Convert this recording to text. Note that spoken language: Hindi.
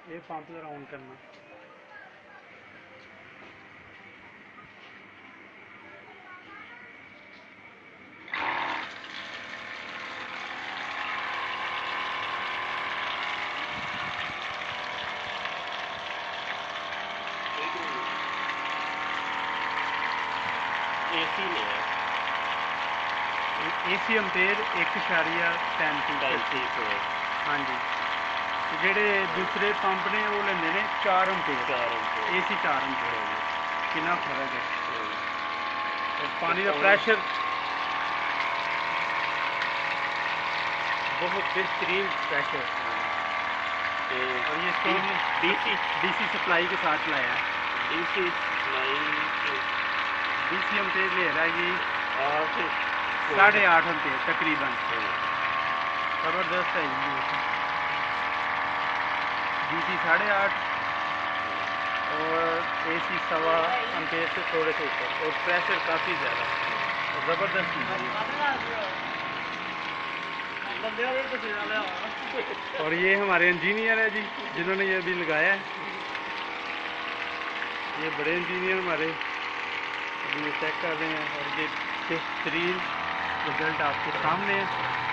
ये पंप जरा ऑन करना। एसी में है, एसी एम्पेयर 1.35 है। हाँ जी। जेडे दूसरे पंप ने वो लेंदे ने 4 एम्पेयर, एसी 4 एम्पेयर। कितना फर्क है। और पानी का प्रेशर बहुत बेहतरीन प्रेशर। और ये डीसी सप्लाई के साथ लाया है। डीसी सप्लाई डीसी एम्पेयर ले रहा है कि 8.5 एम्पेयर तकरीबन। ज़बरदस्त है ये। डीसी 8.5 और एसी 1.25 एम्पेयर से थोड़े से ऊपर, और प्रेशर काफ़ी ज़्यादा। ज़बरदस्त है। और ये हमारे इंजीनियर है जी, जिन्होंने ये अभी लगाया है। ये बड़े इंजीनियर हमारे अभी ये चेक कर रहे हैं, और ये बेहतरीन रिजल्ट आपके सामने है।